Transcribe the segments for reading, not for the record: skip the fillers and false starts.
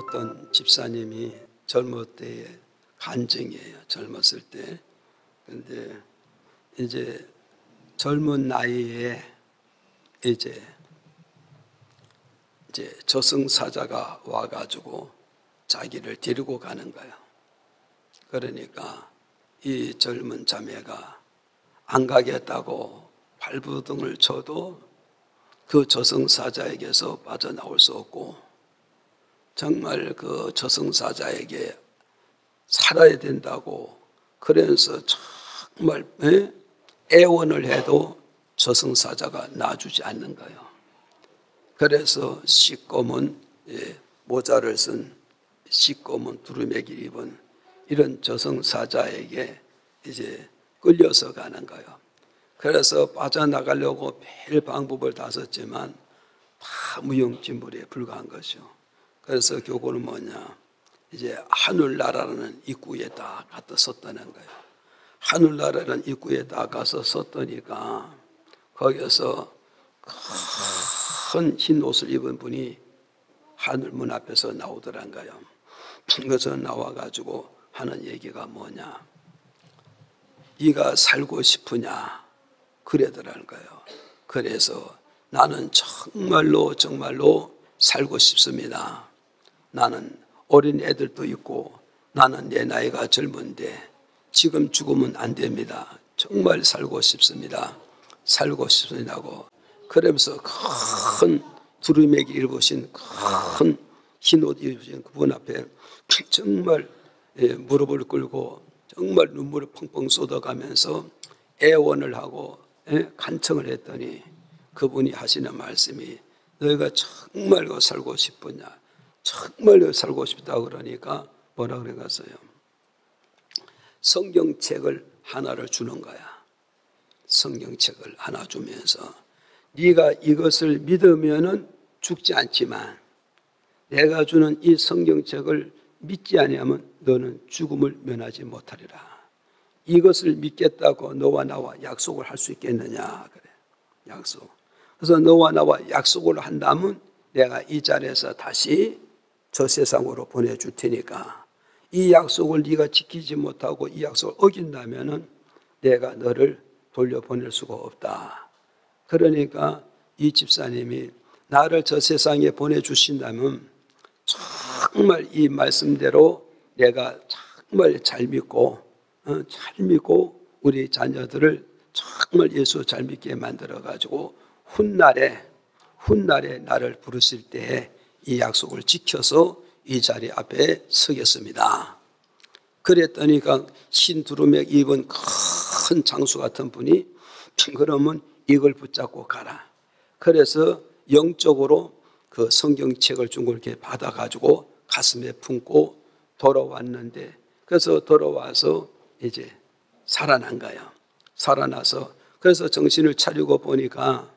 어떤 집사님이 젊을 때의 간증이에요. 젊었을 때. 근데 이제 젊은 나이에 이제 저승사자가 와가지고 자기를 데리고 가는 거예요. 그러니까 이 젊은 자매가 안 가겠다고 발부등을 쳐도 그 저승사자에게서 빠져나올 수 없고, 정말 그 저승사자에게 살아야 된다고 그래서 정말 애원을 해도 저승사자가 놔주지 않는 거예요. 그래서 시꺼먼 모자를 쓴 시꺼먼 두루매기 입은 이런 저승사자에게 이제 끌려서 가는 거예요. 그래서 빠져나가려고 매일 방법을 다 썼지만 다 무용지물에 불과한 것이요. 그래서 교구는 뭐냐, 이제 하늘나라라는 입구에 다 갖다 썼다는 거예요. 하늘나라라는 입구에 다 가서 썼더니까 거기서 큰 흰 옷을 입은 분이 하늘문 앞에서 나오더란 거예요. 그래서 나와가지고 하는 얘기가 뭐냐, 네가 살고 싶으냐 그러더라는 거예요. 그래서 나는 정말로 살고 싶습니다. 나는 어린 애들도 있고 나는 내 나이가 젊은데 지금 죽으면 안 됩니다. 정말 살고 싶습니다. 살고 싶습니다고. 그러면서 큰 두루매기 입으신 큰 흰옷 입으신 그분 앞에 정말 무릎을 꿇고 정말 눈물을 펑펑 쏟아가면서 애원을 하고 간청을 했더니 그분이 하시는 말씀이, 너희가 정말로 살고 싶으냐, 정말로 살고 싶다 그러니까 뭐라 그래갔어요? 성경책을 하나를 주는 거야. 성경책을 하나 주면서 네가 이것을 믿으면은 죽지 않지만 내가 주는 이 성경책을 믿지 아니하면 너는 죽음을 면하지 못하리라. 이것을 믿겠다고 너와 나와 약속을 할 수 있겠느냐 그래. 약속. 그래서 너와 나와 약속을 한다면 내가 이 자리에서 다시 저 세상으로 보내줄 테니까 이 약속을 네가 지키지 못하고 이 약속을 어긴다면은 내가 너를 돌려보낼 수가 없다. 그러니까 이 집사님이 나를 저 세상에 보내주신다면 정말 이 말씀대로 내가 정말 잘 믿고 우리 자녀들을 정말 예수 잘 믿게 만들어가지고 훗날에 나를 부르실 때에 이 약속을 지켜서 이 자리 앞에 서겠습니다. 그랬더니까 흰 두루맥 입은 큰 장수 같은 분이 그러면 이걸 붙잡고 가라. 그래서 영적으로 그 성경책을 준 걸 이렇게 받아가지고 가슴에 품고 돌아왔는데, 그래서 돌아와서 이제 살아난 거예요. 살아나서 그래서 정신을 차리고 보니까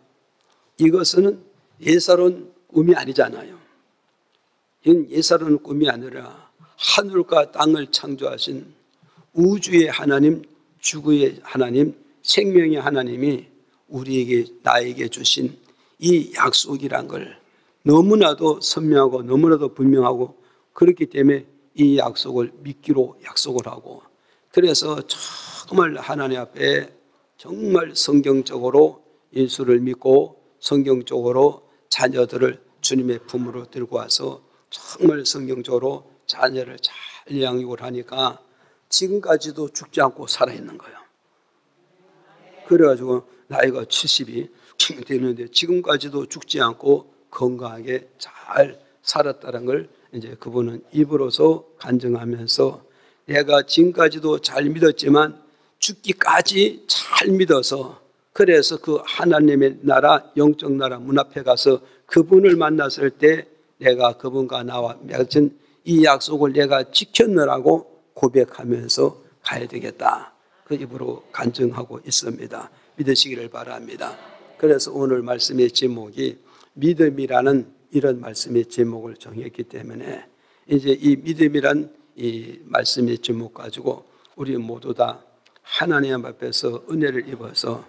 이것은 예사로운 꿈이 아니잖아요. 이건 예사로운 꿈이 아니라 하늘과 땅을 창조하신 우주의 하나님, 지구의 하나님, 생명의 하나님이 우리에게 나에게 주신 이 약속이란 걸 너무나도 선명하고 너무나도 분명하고, 그렇기 때문에 이 약속을 믿기로 약속을 하고, 그래서 정말 하나님 앞에 정말 성경적으로 예수를 믿고 성경적으로 자녀들을 주님의 품으로 들고 와서 정말 성경적으로 자녀를 잘 양육을 하니까 지금까지도 죽지 않고 살아있는 거예요. 그래가지고 나이가 70이 되는데 지금까지도 죽지 않고 건강하게 잘 살았다는 걸 이제 그분은 입으로서 간증하면서, 내가 지금까지도 잘 믿었지만 죽기까지 잘 믿어서 그래서 그 하나님의 나라, 영적 나라 문 앞에 가서 그분을 만났을 때 내가 그분과 나와 맺은 이 약속을 내가 지켰느라고 고백하면서 가야 되겠다. 그 입으로 간증하고 있습니다. 믿으시기를 바랍니다. 그래서 오늘 말씀의 제목이 믿음이라는 이런 말씀의 제목을 정했기 때문에 이제 이 믿음이란 이 말씀의 제목 가지고 우리 모두 다 하나님 앞에서 은혜를 입어서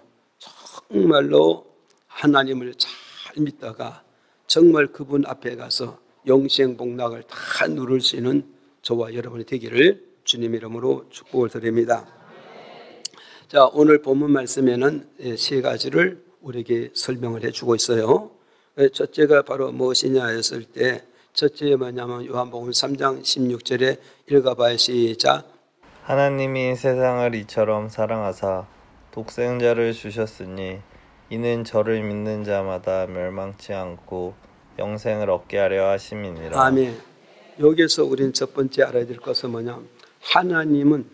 정말로 하나님을 잘 믿다가 정말 그분 앞에 가서 영생 복락을 다 누릴 수 있는 저와 여러분이 되기를 주님 이름으로 축복을 드립니다. 자, 오늘 본문 말씀에는 세 가지를 우리에게 설명을 해주고 있어요. 첫째가 바로 무엇이냐 했을 때 첫째 뭐냐면 요한복음 3장 16절에 읽어봐요. 시작. 하나님이 세상을 이처럼 사랑하사 독생자를 주셨으니 이는 저를 믿는 자마다 멸망치 않고 영생을 얻게 하려 하심이니라. 아멘. 여기서 우리는 첫 번째 알아야 될 것은 뭐냐, 하나님은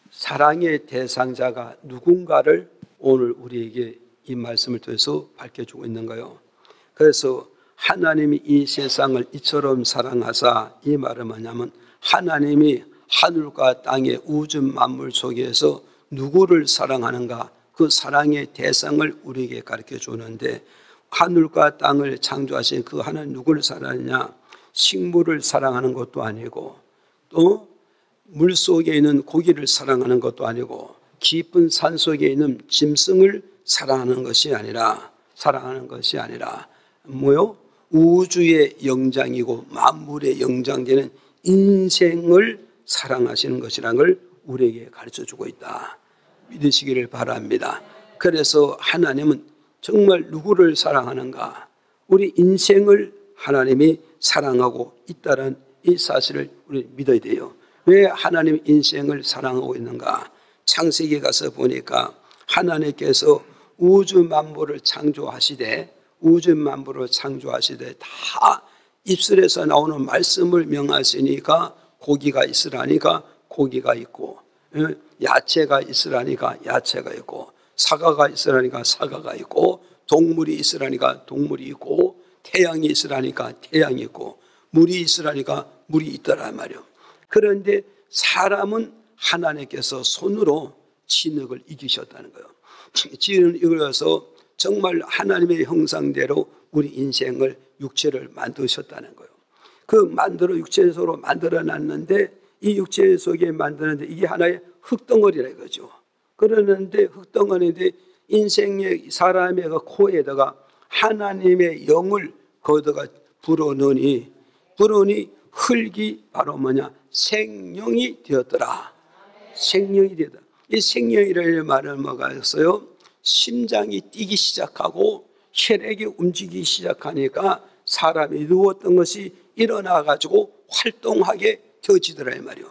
사랑의 대상자가 누군가를 오늘 우리에게 이 말씀을 통해서 밝혀주고 있는 거예요. 그래서 하나님이 이 세상을 이처럼 사랑하사, 이 말은 뭐냐면 하나님이 하늘과 땅의 우주 만물 속에서 누구를 사랑하는가, 그 사랑의 대상을 우리에게 가르쳐 주는데, 하늘과 땅을 창조하신 그 하나님 누구를 사랑하느냐, 식물을 사랑하는 것도 아니고 또 물속에 있는 고기를 사랑하는 것도 아니고 깊은 산 속에 있는 짐승을 사랑하는 것이 아니라 뭐요? 우주의 영장이고 만물의 영장되는 인생을 사랑하시는 것이라는 걸 우리에게 가르쳐주고 있다. 믿으시기를 바랍니다. 그래서 하나님은 정말 누구를 사랑하는가? 우리 인생을 하나님이 사랑하고 있다는 이 사실을 우리 믿어야 돼요. 왜 하나님 인생을 사랑하고 있는가? 창세기에 가서 보니까 하나님께서 우주 만물을 창조하시되 다 입술에서 나오는 말씀을 명하시니까 고기가 있으라니까 고기가 있고, 야채가 있으라니까 야채가 있고, 사과가 있으라니까 사과가 있고, 동물이 있으라니까 동물이 있고, 태양이 있으라니까 태양이 있고, 물이 있으라니까 물이 있더란 말이에요. 그런데 사람은 하나님께서 손으로 진흙을 이기셨다는 거예요. 진흙을 이겨서 정말 하나님의 형상대로 우리 인생을, 육체를 만드셨다는 거예요. 그 육체로 만들어놨는데, 이 육체 속에 만드는데 이게 하나의 흙덩어리라 이거죠. 그러는데 흙덩어리인데 인생의 사람의 그 코에다가 하나님의 영을 거기다가 불어넣으니 흙이 바로 뭐냐, 생명이 되었더라. 생명이 되었다. 이 생명이라는 말은 뭐가 있어요? 심장이 뛰기 시작하고 혈액이 움직이기 시작하니까 사람이 누웠던 것이 일어나가지고 활동하게 되어지더라 이 말이요.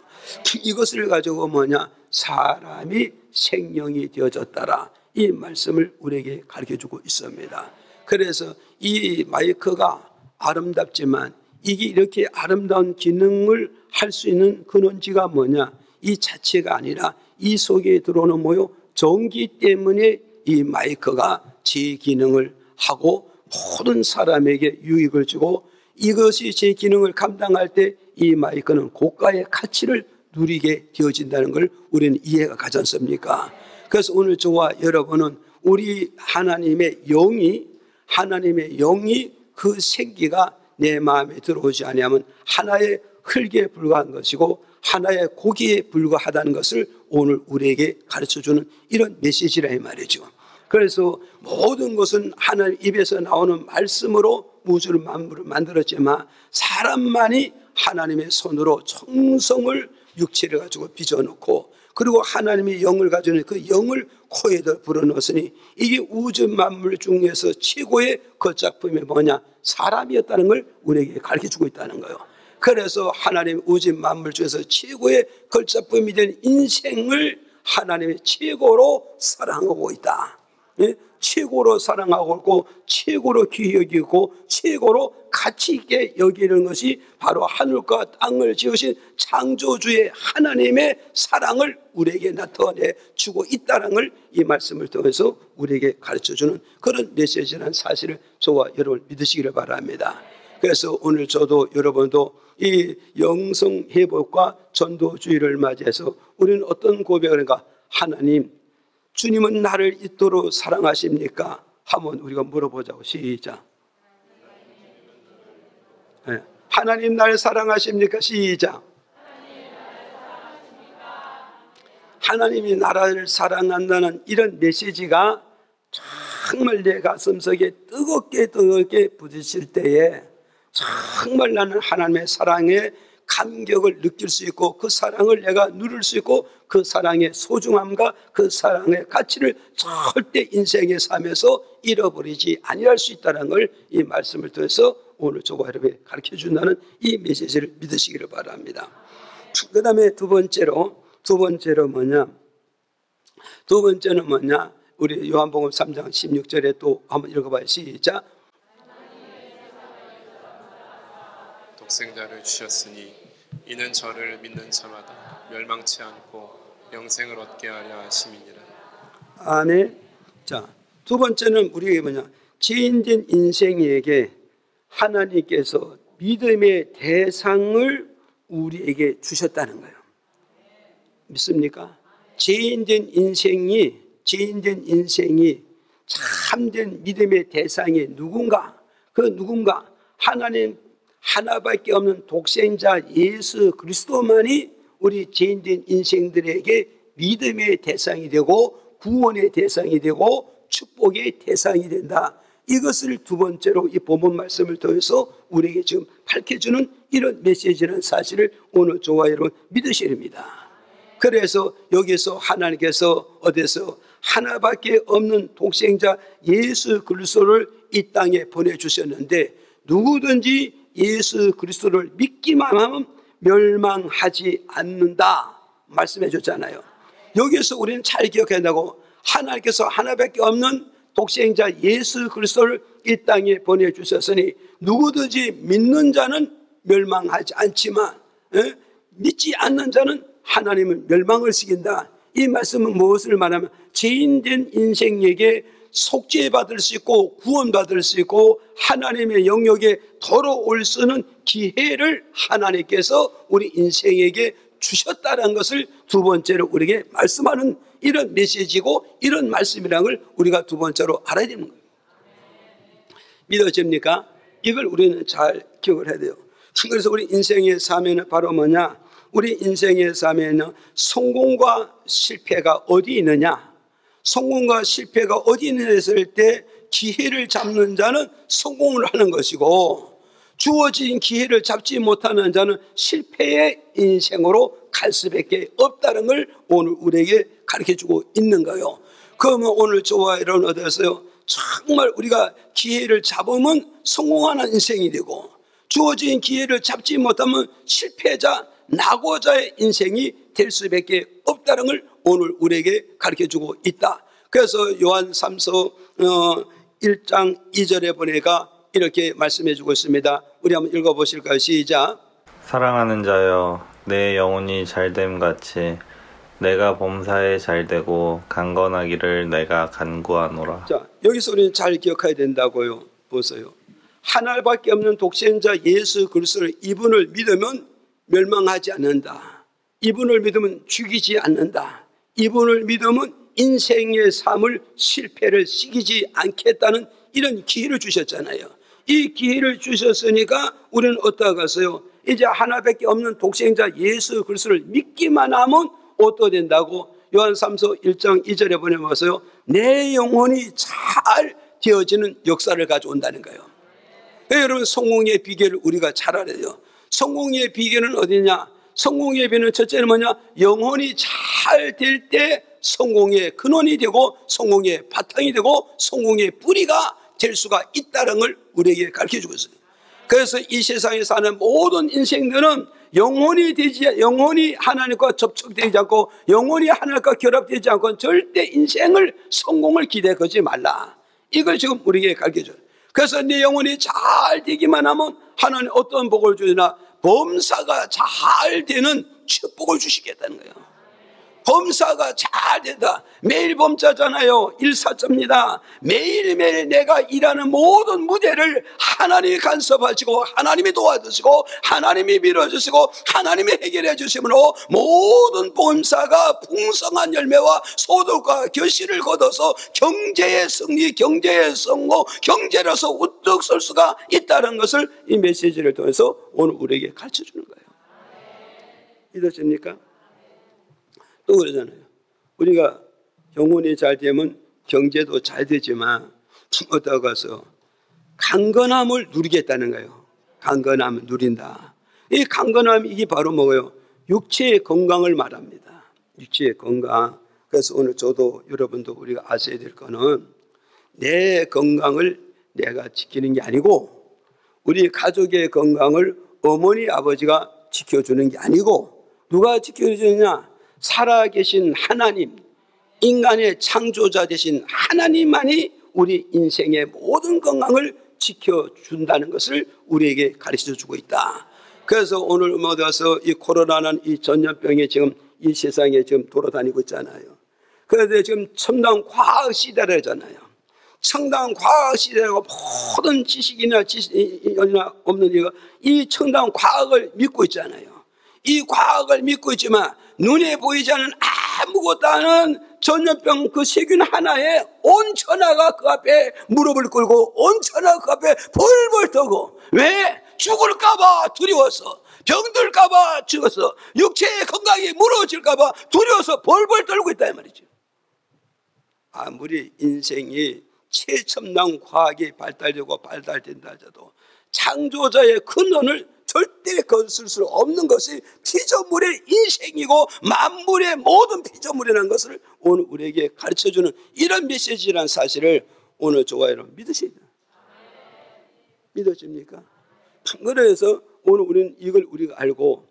이것을 가지고 뭐냐, 사람이 생명이 되어졌더라, 이 말씀을 우리에게 가르쳐주고 있습니다. 그래서 이 마이크가 아름답지만 이게 이렇게 아름다운 기능을 할 수 있는 근원지가 뭐냐, 이 자체가 아니라 이 속에 들어오는 뭐요, 전기 때문에 이 마이크가 제 기능을 하고 모든 사람에게 유익을 주고, 이것이 제 기능을 감당할 때 이 마이크는 고가의 가치를 누리게 되어진다는 걸 우리는 이해가 가지 않습니까? 그래서 오늘 저와 여러분은 우리 하나님의 영이 그 생기가 내 마음에 들어오지 아니하면 하나의 흙에 불과한 것이고 하나의 고기에 불과하다는 것을 오늘 우리에게 가르쳐주는 이런 메시지라 이 말이죠. 그래서 모든 것은 하나님 입에서 나오는 말씀으로 우주를 만물을 만들었지만 사람만이 하나님의 손으로 청성을 육체를 가지고 빚어놓고, 그리고 하나님의 영을 가지고 그 영을 코에다 불어넣었으니 이게 우주 만물 중에서 최고의 걸작품이 뭐냐, 사람이었다는 걸 우리에게 가르쳐주고 있다는 거예요. 그래서 하나님 우주 만물 중에서 최고의 걸작품이 된 인생을 하나님의 최고로 사랑하고 있다. 최고로 사랑하고 있고 최고로 귀히 여기고 최고로 가치 있게 여기는 것이 바로 하늘과 땅을 지으신 창조주의 하나님의 사랑을 우리에게 나타내 주고 있다는 걸 이 말씀을 통해서 우리에게 가르쳐주는 그런 메시지라는 사실을 저와 여러분 믿으시기를 바랍니다. 그래서 오늘 저도 여러분도 이 영성 회복과 전도주의를 맞이해서 우리는 어떤 고백을 하는가, 하나님 주님은 나를 이토록 사랑하십니까? 한번 우리가 물어보자고. 시작. 네. 하나님 나를 사랑하십니까? 시작. 하나님이 나를 사랑한다는 이런 메시지가 정말 내 가슴속에 뜨겁게 부딪힐 때에 정말 나는 하나님의 사랑에 감격을 느낄 수 있고 그 사랑을 내가 누릴 수 있고 그 사랑의 소중함과 그 사랑의 가치를 절대 인생의 삶에서 잃어버리지 아니할 수 있다는 걸 이 말씀을 통해서 오늘 저와 여러분에게 가르쳐 준다는 이 메시지를 믿으시기를 바랍니다. 그 다음에 두 번째는 뭐냐? 우리 요한복음 3장 16절에 또 한번 읽어봐요. 시작. 독생자를 주셨으니 이는 저를 믿는 자마다 멸망치 않고 영생을 얻게 하려 하심이니라. 아멘. 자, 두 번째는 우리에게 뭐냐? 죄인된 인생에게 하나님께서 믿음의 대상을 우리에게 주셨다는 거예요. 믿습니까? 죄인된 인생이 참된 믿음의 대상이 누군가? 그 누군가? 하나님 하나밖에 없는 독생자 예수 그리스도만이 우리 죄인된 인생들에게 믿음의 대상이 되고 구원의 대상이 되고 축복의 대상이 된다. 이것을 두 번째로 이 본문 말씀을 통해서 우리에게 지금 밝혀주는 이런 메시지라는 사실을 오늘 저와 여러분 믿으셔야 됩니다. 그래서 여기서 하나님께서 어디서 하나밖에 없는 독생자 예수 그리스도를 이 땅에 보내주셨는데 누구든지 예수 그리스도를 믿기만 하면 멸망하지 않는다 말씀해 줬잖아요. 여기서 우리는 잘 기억해야 된다고. 하나님께서 하나밖에 없는 독생자 예수 그리스도를 이 땅에 보내주셨으니 누구든지 믿는 자는 멸망하지 않지만 믿지 않는 자는 하나님은 멸망을 시킨다. 이 말씀은 무엇을 말하면 죄인된 인생에게 속죄받을 수 있고 구원받을 수 있고 하나님의 영역에 돌아올 수 있는 기회를 하나님께서 우리 인생에게 주셨다는 것을 두 번째로 우리에게 말씀하는 이런 메시지고 이런 말씀이라는 걸 우리가 두 번째로 알아야 되는 거예요. 믿어집니까? 이걸 우리는 잘 기억을 해야 돼요. 그래서 우리 인생의 삶에는 바로 뭐냐? 우리 인생의 삶에는 성공과 실패가 어디 있느냐? 성공과 실패가 어디 있느냐 했을 때 기회를 잡는 자는 성공을 하는 것이고 주어진 기회를 잡지 못하는 자는 실패의 인생으로 갈 수밖에 없다는 걸 오늘 우리에게 가르쳐주고 있는 거예요. 그러면 오늘 저와 여러분 어떠세요? 정말 우리가 기회를 잡으면 성공하는 인생이 되고 주어진 기회를 잡지 못하면 실패자, 낙오자의 인생이 될 수밖에 없다는 걸 오늘 우리에게 가르쳐주고 있다. 그래서 요한 3서 1장 2절에 보니까 이렇게 말씀해주고 있습니다. 우리 한번 읽어보실까요? 시작. 사랑하는 자여, 내 영혼이 잘됨 같이 내가 범사에 잘되고 강건하기를 내가 간구하노라. 자, 여기서 우리는 잘 기억해야 된다고요. 보세요. 하나밖에 없는 독생자 예수 그리스도를 이분을 믿으면 멸망하지 않는다. 이분을 믿으면 죽이지 않는다. 이분을 믿으면 인생의 삶을 실패를 시키지 않겠다는 이런 기회를 주셨잖아요. 이 기회를 주셨으니까 우리는 어떠하겠어요? 이제 하나밖에 없는 독생자 예수 그리스도를 믿기만 하면 어떠 된다고? 요한 3서 1장 2절에 보내면서요. 내 영혼이 잘 되어지는 역사를 가져온다는 거예요. 여러분 성공의 비결을 우리가 잘 알아야 돼요. 성공의 비결은 어디냐? 성공의 비결은 첫째는 뭐냐? 영혼이 잘 될 때 성공의 근원이 되고 성공의 바탕이 되고 성공의 뿌리가 될 수가 있다는 걸 우리에게 가르쳐주고 있어요. 그래서 이 세상에 사는 모든 인생들은 영혼이 하나님과 접촉되지 않고 영혼이 하나님과 결합되지 않고 절대 인생을 성공을 기대하지 말라. 이걸 지금 우리에게 가르쳐줘요. 그래서 네 영혼이 잘 되기만 하면 하나님 어떤 복을 주시나 범사가 잘 되는 축복을 주시겠다는 거예요. 범사가 잘 된다. 매일 범자잖아요. 일사자입니다. 매일매일 내가 일하는 모든 무대를 하나님이 간섭하시고 하나님이 도와주시고 하나님이 밀어주시고 하나님이 해결해 주심으로 모든 범사가 풍성한 열매와 소득과 결실을 거둬서 경제의 승리, 경제의 성공, 경제로서 우뚝 설 수가 있다는 것을 이 메시지를 통해서 오늘 우리에게 가르쳐주는 거예요. 믿으십니까? 또 그러잖아요. 우리가 영혼이 잘 되면 경제도 잘 되지만 어디가 가서 강건함을 누리겠다는 거예요. 강건함을 누린다. 이 강건함, 이게 바로 뭐예요? 육체의 건강을 말합니다. 육체의 건강. 그래서 오늘 저도 여러분도 우리가 아셔야 될 거는 내 건강을 내가 지키는 게 아니고 우리 가족의 건강을 어머니 아버지가 지켜주는 게 아니고 누가 지켜주느냐? 살아계신 하나님, 인간의 창조자 되신 하나님만이 우리 인생의 모든 건강을 지켜준다는 것을 우리에게 가르쳐주고 있다. 그래서 오늘 모두 와서 이 코로나는 이 전염병이 지금 이 세상에 지금 돌아다니고 있잖아요. 그런데 지금 첨단 과학 시대라잖아요. 첨단 과학 시대라고 모든 지식이나 없는 이가 이 첨단 과학을 믿고 있잖아요. 이 과학을 믿고 있지만 눈에 보이지 않는 아무것도 않은 전염병 그 세균 하나에 온 천하가 그 앞에 무릎을 꿇고 온 천하가 그 앞에 벌벌 떠고 왜? 죽을까봐 두려워서 병들까봐 죽어서 육체의 건강이 무너질까봐 두려워서 벌벌 떨고 있다 이 말이죠. 아무리 인생이 최첨단 과학이 발달되고 발달된다 하더라도 창조자의 근원을 절대 거슬 수 없는 것이 피조물의 인생이고 만물의 모든 피조물이라는 것을 오늘 우리에게 가르쳐주는 이런 메시지라는 사실을 오늘 저와 여러분 믿으셔야 돼요. 믿어집니까? 그래서 오늘 우리는 이걸 우리가 알고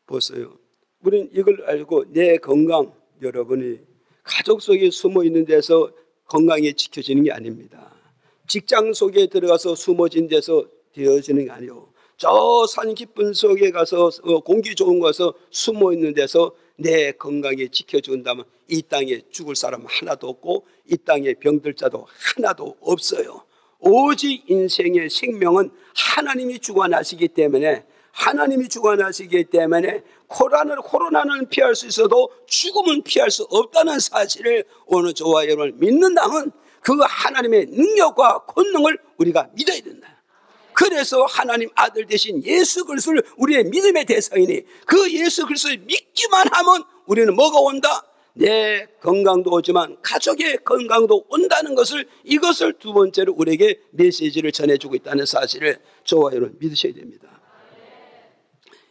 보세요. 우리는 이걸 알고 내 건강, 여러분이 가족 속에 숨어 있는 데서 건강이 지켜지는 게 아닙니다. 직장 속에 들어가서 숨어진 데서 되어지는 게 아니에요. 저 산 깊은 속에 가서 공기 좋은 곳에서 숨어 있는 데서 내 건강이 지켜준다면 이 땅에 죽을 사람 하나도 없고 이 땅에 병들 자도 하나도 없어요. 오직 인생의 생명은 하나님이 주관하시기 때문에 코로나는 피할 수 있어도 죽음은 피할 수 없다는 사실을 오늘 저와 여러분을 믿는다면 그 하나님의 능력과 권능을 우리가 믿어야 된다. 그래서 하나님 아들 되신 예수 그리스도를 우리의 믿음의 대상이니 그 예수 그리스도를 믿기만 하면 우리는 뭐가 온다? 내 건강도 오지만 가족의 건강도 온다는 것을 이것을 두 번째로 우리에게 메시지를 전해주고 있다는 사실을 저와 여러분 믿으셔야 됩니다.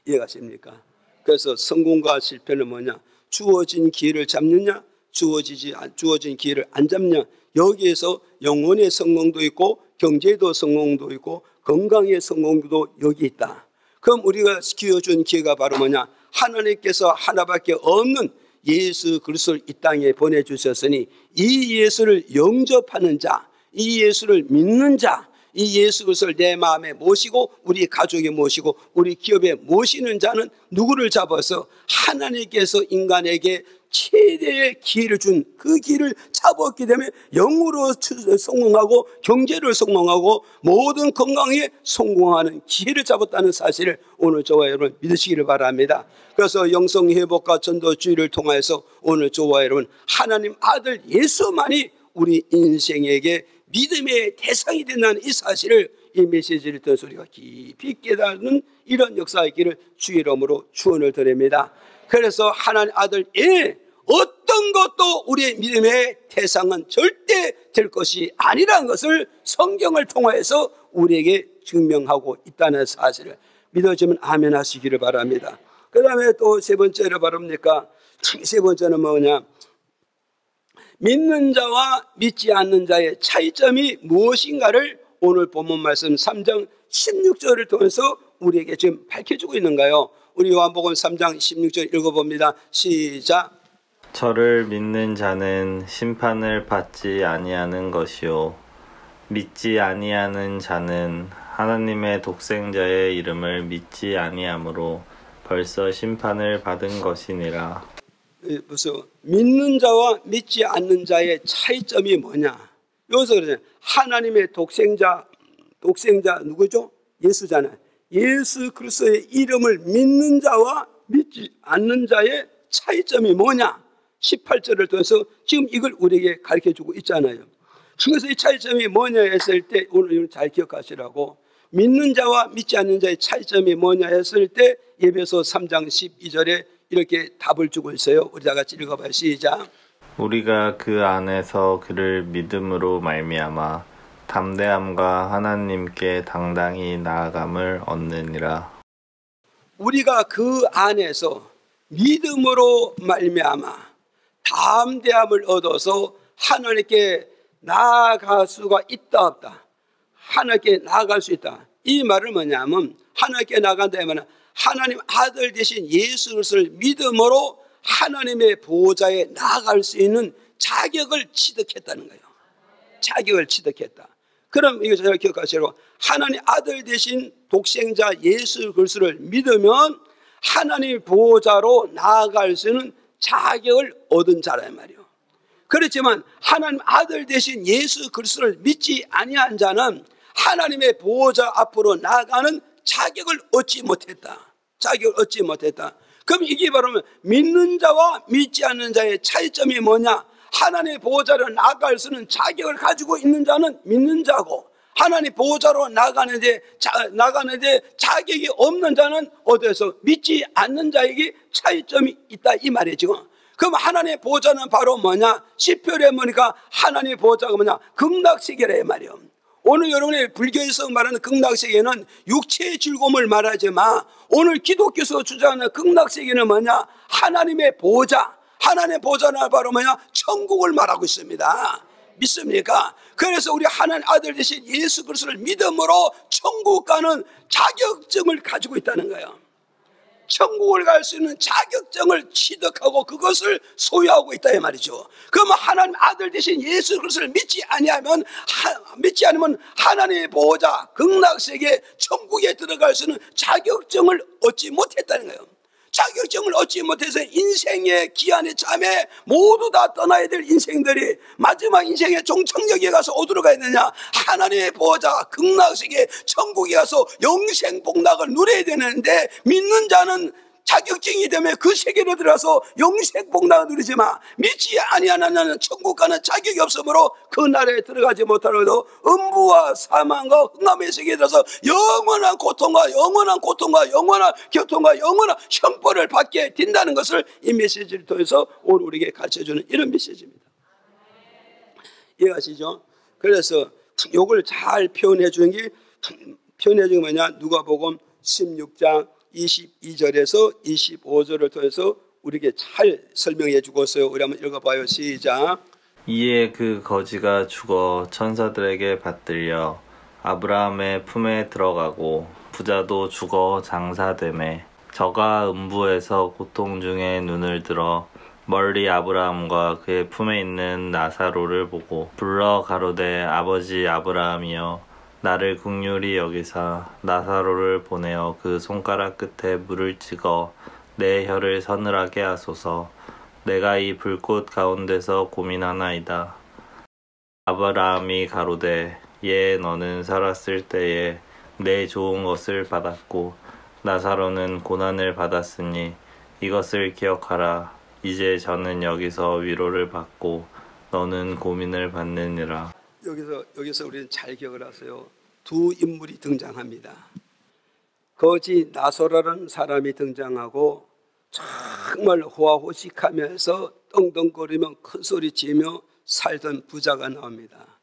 이해가십니까? 그래서 성공과 실패는 뭐냐? 주어진 기회를 잡느냐? 주어진 기회를 안 잡느냐? 여기에서 영혼의 성공도 있고 경제도 성공도 있고 건강의 성공도 여기 있다. 그럼 우리가 기어준 기회가 바로 뭐냐? 하나님께서 하나밖에 없는 예수 그리스도를 이 땅에 보내주셨으니 이 예수를 영접하는 자, 이 예수를 믿는 자, 이 예수 그리스도를 내 마음에 모시고 우리 가족에 모시고 우리 기업에 모시는 자는 누구를 잡아서 하나님께서 인간에게 최대의 기회를 준 그 기회를 잡았기 때문에 영으로 성공하고 경제를 성공하고 모든 건강에 성공하는 기회를 잡았다는 사실을 오늘 저와 여러분 믿으시기를 바랍니다. 그래서 영성회복과 전도주의를 통해서 오늘 저와 여러분 하나님 아들 예수만이 우리 인생에게 믿음의 대상이 된다는 이 사실을 이 메시지를 통해서 우리가 깊이 깨닫는 이런 역사의 길을 주의 이름으로 축원을 드립니다. 그래서 하나님 아들 어떤 것도 우리의 믿음의 대상은 절대 될 것이 아니라는 것을 성경을 통해서 우리에게 증명하고 있다는 사실을 믿어지면 아멘 하시기를 바랍니다. 그 다음에 또 세 번째로 바랍니까? 세 번째는 뭐냐? 믿는 자와 믿지 않는 자의 차이점이 무엇인가를 오늘 본문 말씀 3장 16절을 통해서 우리에게 지금 밝혀주고 있는가요? 우리 요한복음 3장 16절 읽어봅니다. 시작. 저를 믿는 자는 심판을 받지 아니하는 것이요 믿지 아니하는 자는 하나님의 독생자의 이름을 믿지 아니하므로 벌써 심판을 받은 것이니라. 그래서 믿는 자와 믿지 않는 자의 차이점이 뭐냐? 여기서 그러잖아요. 하나님의 독생자 누구죠? 예수잖아요. 예수 그리스도의 이름을 믿는 자와 믿지 않는 자의 차이점이 뭐냐? 18절을 통해서 지금 이걸 우리에게 가르쳐주고 있잖아요. 그래서 이 차이점이 뭐냐 했을 때 오늘 잘 기억하시라고, 믿는 자와 믿지 않는 자의 차이점이 뭐냐 했을 때 에베소 3장 12절에 이렇게 답을 주고 있어요. 우리 다 같이 읽어봐요. 시작. 우리가 그 안에서 그를 믿음으로 말미암아 담대함과 하나님께 당당히 나아감을 얻느니라. 우리가 그 안에서 믿음으로 말미암아 담대함을 얻어서 하나님께 나아갈 수가 있다 없다. 하나님께 나아갈 수 있다. 이 말은 뭐냐면 하나님께 나간다 하면 하나님 아들 되신 예수 그리스도를 믿음으로 하나님의 보호자에 나아갈 수 있는 자격을 취득했다는 거예요. 자격을 취득했다. 그럼 이거 잘 기억하시라고, 하나님 아들 되신 독생자 예수 그리스도를 믿으면 하나님 보호자로 나아갈 수 있는 자격을 얻은 자란 말이에요. 그렇지만 하나님 아들 되신 예수 그리스도를 믿지 아니한 자는 하나님의 보호자 앞으로 나아가는 자격을 얻지 못했다. 자격을 얻지 못했다. 그럼 이게 바로 믿는 자와 믿지 않는 자의 차이점이 뭐냐? 하나님의 보호자로 나아갈 수 있는 자격을 가지고 있는 자는 믿는 자고, 하나님 보호자로 나가는데 자격이 없는 자는 어디에서 믿지 않는 자에게 차이점이 있다 이 말이죠. 그럼 하나님의 보호자는 바로 뭐냐? 시편에 보니까 하나님의 보호자가 뭐냐? 극락세계라 이 말이에요. 오늘 여러분의 불교에서 말하는 극락세계는 육체의 즐거움을 말하지만 오늘 기독교에서 주장하는 극락세계는 뭐냐? 하나님의 보호자, 하나님의 보호자는 바로 뭐냐? 천국을 말하고 있습니다. 믿습니까? 그래서 우리 하나님 아들 되신 예수 그리스도를 믿음으로 천국 가는 자격증을 가지고 있다는 거예요. 천국을 갈 수 있는 자격증을 취득하고 그것을 소유하고 있다 이 말이죠. 그러면 하나님 아들 되신 예수 그리스도를 믿지 않으면 하나님의 보호자 극락세계 천국에 들어갈 수 있는 자격증을 얻지 못했다는 거예요. 자격증을 얻지 못해서 인생의 기한의 참에 모두 다 떠나야 될 인생들이 마지막 인생의 종착역에 가서 어디로 가야 되냐? 하나님의 보호자 극락세계 천국에 가서 영생 복락을 누려야 되는데, 믿는 자는 자격증이 되면 그 세계로 들어가서 영생 복락을 누리지만 믿지 아니하는 자는 천국 가는 자격이 없으므로 그 나라에 들어가지 못하고도 음부와 사망과 흑암의 세계에 들어서 영원한 고통과 영원한 고통과 영원한 형벌을 받게 된다는 것을 이 메시지를 통해서 오늘 우리에게 가르쳐주는 이런 메시지입니다. 이해하시죠? 그래서 이걸 잘 표현해 주는 게 뭐냐? 누가복음 16장 22절에서 25절을 통해서 우리에게 잘 설명해 주고 있어요. 우리 한번 읽어봐요. 시작. 이에 그 거지가 죽어 천사들에게 받들려 아브라함의 품에 들어가고 부자도 죽어 장사되매 저가 음부에서 고통 중에 눈을 들어 멀리 아브라함과 그의 품에 있는 나사로를 보고 불러 가로되 아버지 아브라함이여 나를 긍휼히 여기사 나사로를 보내어 그 손가락 끝에 물을 찍어 내 혀를 서늘하게 하소서. 내가 이 불꽃 가운데서 고민하나이다. 아브라함이 가로되 예 너는 살았을 때에 내 좋은 것을 받았고 나사로는 고난을 받았으니 이것을 기억하라. 이제 저는 여기서 위로를 받고 너는 고민을 받느니라. 여기서 우리는 잘 기억을 하세요. 두 인물이 등장합니다. 거지 나사로라는 사람이 등장하고 정말 호화호식하면서 떵떵거리며 큰소리치며 살던 부자가 나옵니다.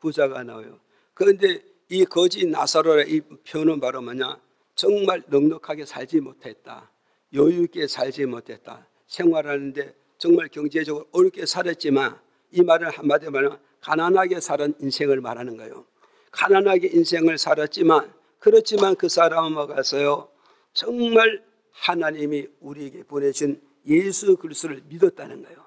부자가 나와요. 그런데 이 거지 나사로의 이 표현은 바로 뭐냐? 정말 넉넉하게 살지 못했다. 여유 있게 살지 못했다. 생활하는데 정말 경제적으로 어렵게 살았지만, 이 말은 한마디로 말하면 가난하게 살은 인생을 말하는 거예요. 가난하게 인생을 살았지만, 그렇지만 그 사람은 뭐가서요? 정말 하나님이 우리에게 보내준 예수 그리스도를 믿었다는 거예요.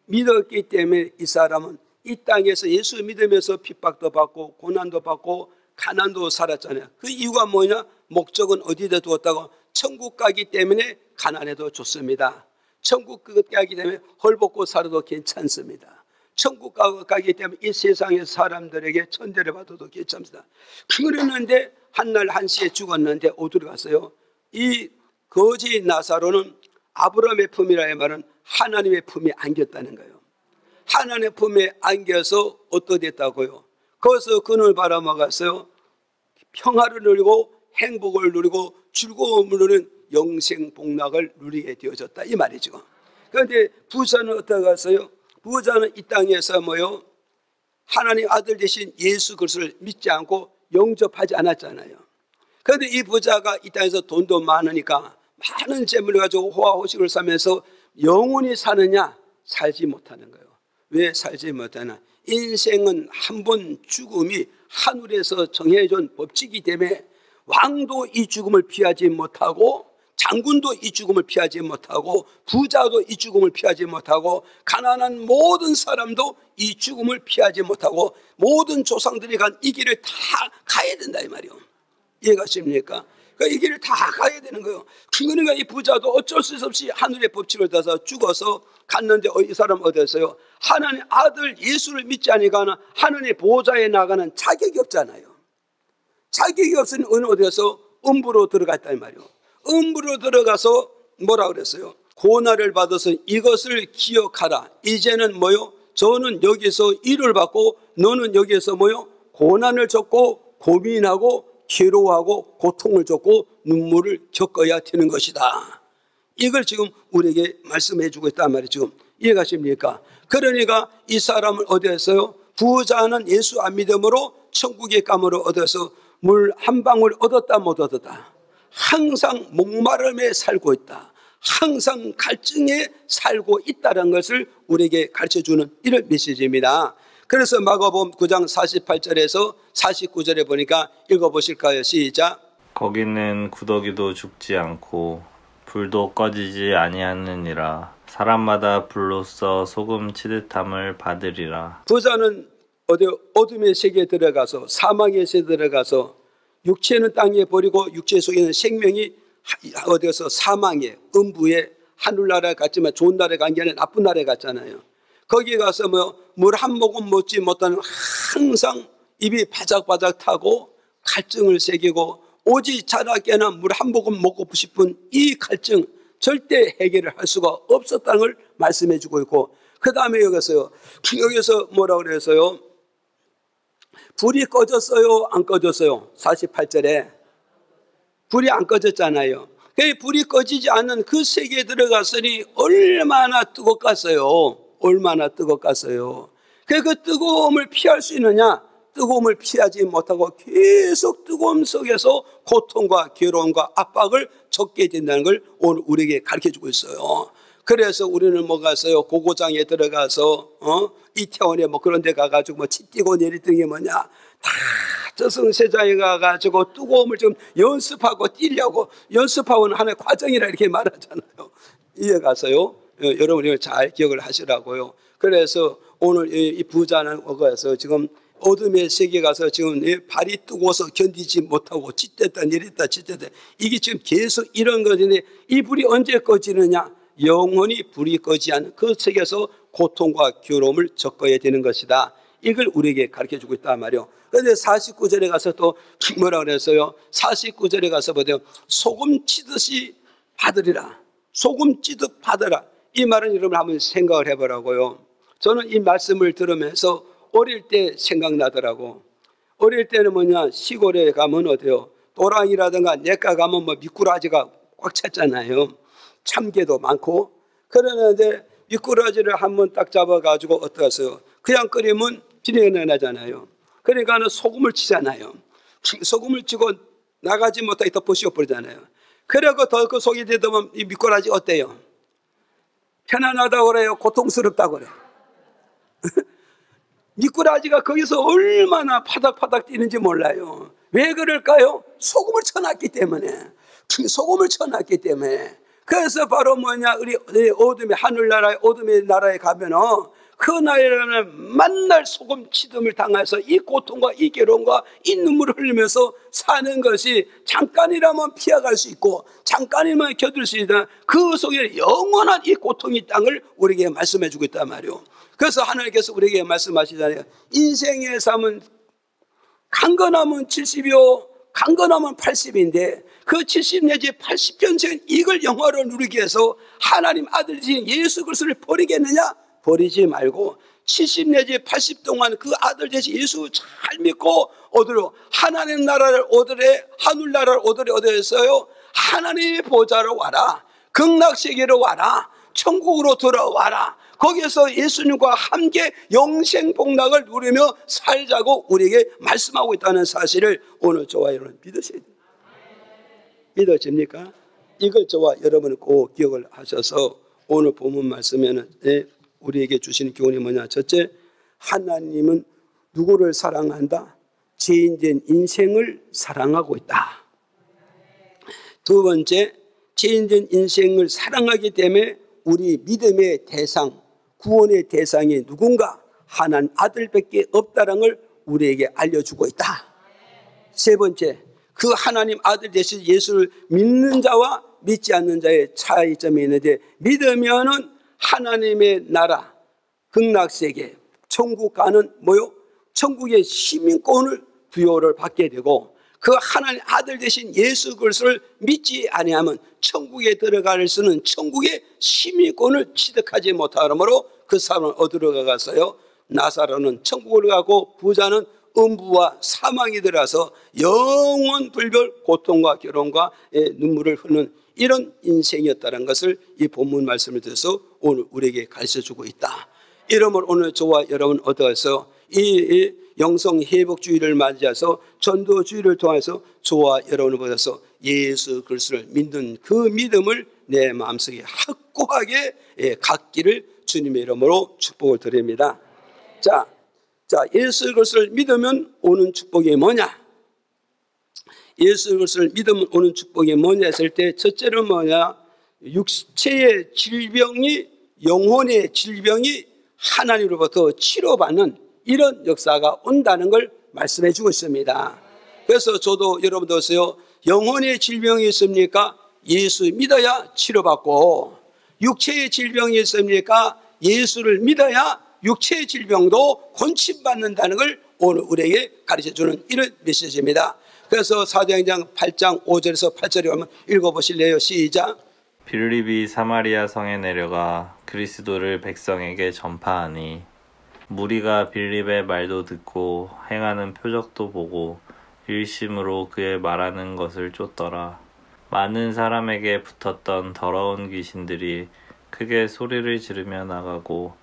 믿었기 때문에 이 사람은 이 땅에서 예수 믿으면서 핍박도 받고 고난도 받고 가난도 살았잖아요. 그 이유가 뭐냐? 목적은 어디다 두었다고? 천국 가기 때문에 가난해도 좋습니다. 천국 가기 때문에 헐벗고 살아도 괜찮습니다. 천국 가기 때문에 이 세상의 사람들에게 천대를 받아도 괜찮습니다. 그랬는데 한날 한시에 죽었는데 어디로 갔어요? 이 거지 나사로는 아브라함의 품이라는 말은 하나님의 품에 안겼다는 거예요. 하나님의 품에 안겨서 어떻게 됐다고요? 거기서 그늘 바라먹었어요. 평화를 누리고 행복을 누리고 즐거움을 누리는 영생 복락을 누리게 되어졌다 이 말이죠. 그런데 부자는 어떻게 갔어요? 부자는 이 땅에서 뭐요? 하나님 아들 되신 예수 그리스도를 믿지 않고 영접하지 않았잖아요. 그런데 이 부자가 이 땅에서 돈도 많으니까 많은 재물을 가지고 호화호식을 살면서 영원히 사느냐? 살지 못하는 거예요. 왜 살지 못하나? 인생은 한 번 죽음이 하늘에서 정해준 법칙이기 때문에 왕도 이 죽음을 피하지 못하고, 장군도 이 죽음을 피하지 못하고, 부자도 이 죽음을 피하지 못하고, 가난한 모든 사람도 이 죽음을 피하지 못하고, 모든 조상들이 간 이 길을 다 가야 된다 이 말이에요. 이해가십니까? 그러니까 이 길을 다 가야 되는 거예요. 그러니까 이 부자도 어쩔 수 없이 하늘의 법칙을 따서 죽어서 갔는데 이 사람 어디였어요? 하나님 아들 예수를 믿지 않으니까 하나님의 보좌에 나가는 자격이 없잖아요. 자격이 없으니 어디서 음부로 들어갔다 이 말이에요. 음부로 들어가서 뭐라 그랬어요? 고난을 받아서 이것을 기억하라. 이제는 뭐요? 저는 여기서 일을 받고 너는 여기서 뭐요? 고난을 겪고 고민하고 괴로워하고 고통을 겪고 눈물을 겪어야 되는 것이다. 이걸 지금 우리에게 말씀해 주고 있단 말이에요. 지금 이해가십니까? 그러니까 이 사람을 어디에서요? 부자는 예수 안 믿음으로 천국의 감으로 얻어서 물 한 방울 얻었다 못 얻었다. 항상 목마름에 살고 있다. 항상 갈증에 살고 있다는 것을 우리에게 가르쳐주는 이런 메시지입니다. 그래서 마가복음 9장 48절에서 49절에 보니까 읽어보실까요? 시작. 거기는 구더기도 죽지 않고 불도 꺼지지 아니하느니라. 사람마다 불로써 소금 치듯함을 받으리라. 부자는 어둠의 세계에 들어가서 사망의 세계에 들어가서 육체는 땅에 버리고 육체 속에 있는 생명이 어디서 사망에 음부에 하늘나라에 갔지만 좋은 나라에 간 게 아니라 나쁜 나라에 갔잖아요. 거기 가서 물 한 모금 먹지 못하는 항상 입이 바짝바짝 타고 갈증을 새기고 오직 자라깨나 물 한 모금 먹고 싶은 이 갈증 절대 해결을 할 수가 없었다는 걸 말씀해 주고 있고, 그 다음에 여기서 뭐라고 그랬어요? 불이 꺼졌어요? 안 꺼졌어요? 48절에 불이 안 꺼졌잖아요. 불이 꺼지지 않는 그 세계에 들어갔으니 얼마나 뜨겁겠어요? 얼마나 뜨겁겠어요? 그 뜨거움을 피할 수 있느냐? 뜨거움을 피하지 못하고 계속 뜨거움 속에서 고통과 괴로움과 압박을 겪게 된다는 걸 오늘 우리에게 가르쳐주고 있어요. 그래서 우리는 뭐가 있어요? 고고장에 들어가서 이태원에 그런 데 가가지고 치뛰고 내리던 게 뭐냐? 다 저승세자에 가가지고 뜨거움을 좀 연습하고 뛰려고 연습하고는 하나의 과정이라 이렇게 말하잖아요. 이해가서요? 여러분 이걸 잘 기억을 하시라고요. 그래서 오늘 이 부자는 거기서 지금 어둠의 세계에 가서 지금 발이 뜨거워서 견디지 못하고 찢댔다 내렸다 찢댔다, 이게 지금 계속 이런 것인데 이 불이 언제 꺼지느냐? 영원히 불이 꺼지지 않는 그 세계에서 고통과 괴로움을 겪어야 되는 것이다. 이걸 우리에게 가르쳐주고 있단 말이에요. 그런데 49절에 가서 또 뭐라 그랬어요? 49절에 가서 보세요. 소금 치듯이 받으리라. 소금 치듯 받으라. 이 말은 여러분 한번 생각을 해보라고요. 저는 이 말씀을 들으면서 어릴 때 생각나더라고. 어릴 때는 뭐냐, 시골에 가면 어때요? 도랑이라든가 냇가 가면 미꾸라지가 꽉 찼잖아요. 참개도 많고. 그러는데 미꾸라지를 한번 딱 잡아가지고 어떠세요? 그냥 끓이면 비린내가 나잖아요. 그러니까 소금을 치잖아요. 소금을 치고 나가지 못하게 더 부셔버리잖아요. 그리고 더 그 속이 되면 이 미꾸라지 어때요? 편안하다고 그래요? 고통스럽다고 그래요? 미꾸라지가 거기서 얼마나 파닥파닥 뛰는지 몰라요. 왜 그럴까요? 소금을 쳐놨기 때문에. 소금을 쳐놨기 때문에. 그래서 바로 뭐냐, 우리 어둠의 하늘나라의 어둠의 나라에 가면은 그 나라는 만날 소금 치듬을 당해서 이 고통과 이 괴로움과 이 눈물을 흘리면서 사는 것이 잠깐이라면 피해갈 수 있고 잠깐이면 견딜 수 있다. 그 속에 영원한 이 고통의 땅을 우리에게 말씀해 주고 있단 말이에요. 그래서 하나님께서 우리에게 말씀하시잖아요. 인생의 삶은 강건하면 70이요 강건하면 80인데 그 70 내지 80평생 이걸 영화로 누리기 위해서 하나님 아들이신 예수 그리스도를 버리겠느냐? 버리지 말고 70 내지 80 동안 그 아들 되신 예수 잘 믿고 어디로? 하나님 나라를 얻으래, 하늘나라를 얻으래. 어디에서요? 하나님의 보좌로 와라. 극락세계로 와라. 천국으로 들어와라. 거기에서 예수님과 함께 영생 복락을 누리며 살자고 우리에게 말씀하고 있다는 사실을 오늘 저와 여러분 믿으셔야 돼요. 믿어집니까? 이걸 저와 여러분은 꼭 기억을 하셔서 오늘 본문 말씀에는 우리에게 주시는 교훈이 뭐냐? 첫째, 하나님은 누구를 사랑한다? 죄인된 인생을 사랑하고 있다. 두 번째, 죄인된 인생을 사랑하기 때문에 우리 믿음의 대상, 구원의 대상이 누군가? 하나님 아들밖에 없다는 걸 우리에게 알려주고 있다. 세 번째, 그 하나님 아들 되신 예수를 믿는 자와 믿지 않는 자의 차이점이 있는데, 믿으면은 하나님의 나라, 극락세계, 천국 가는 뭐요? 천국의 시민권을 부여를 받게 되고, 그 하나님 아들 되신 예수 그리스도를 믿지 아니하면 천국에 들어갈 수는 천국의 시민권을 취득하지 못하므로 그 사람은 어디로 가갔어요? 나사로는 천국으로 가고 부자는 음부와 사망이 들어가서 영원 불별 고통과 결혼과 눈물을 흘리는 이런 인생이었다는 것을 이 본문 말씀을 들어서 오늘 우리에게 가르쳐주고 있다. 이러면 오늘 저와 여러분 어떠해서 이 영성 회복주의를 맞이해서 전도주의를 통해서 저와 여러분을 보셔서 예수 그리스도를 믿는 그 믿음을 내 마음속에 확고하게 갖기를 주님의 이름으로 축복을 드립니다. 자, 예수 그리스도를 믿으면 오는 축복이 뭐냐? 예수 그리스도를 믿으면 오는 축복이 뭐냐 했을 때 첫째는 뭐냐? 육체의 질병이, 영혼의 질병이 하나님으로부터 치료받는 이런 역사가 온다는 걸 말씀해 주고 있습니다. 그래서 저도 여러분도 오세요. 영혼의 질병이 있습니까? 예수 믿어야 치료받고, 육체의 질병이 있습니까? 예수를 믿어야 육체의 질병도 고침받는다는 걸 오늘 우리에게 가르쳐주는 이런 메시지입니다. 그래서 사도행전 8장 5절에서 8절에 한번 읽어보실래요? 시작. 빌립이 사마리아 성에 내려가 그리스도를 백성에게 전파하니 무리가 빌립의 말도 듣고 행하는 표적도 보고 일심으로 그의 말하는 것을 쫓더라. 많은 사람에게 붙었던 더러운 귀신들이 크게 소리를 지르며 나가고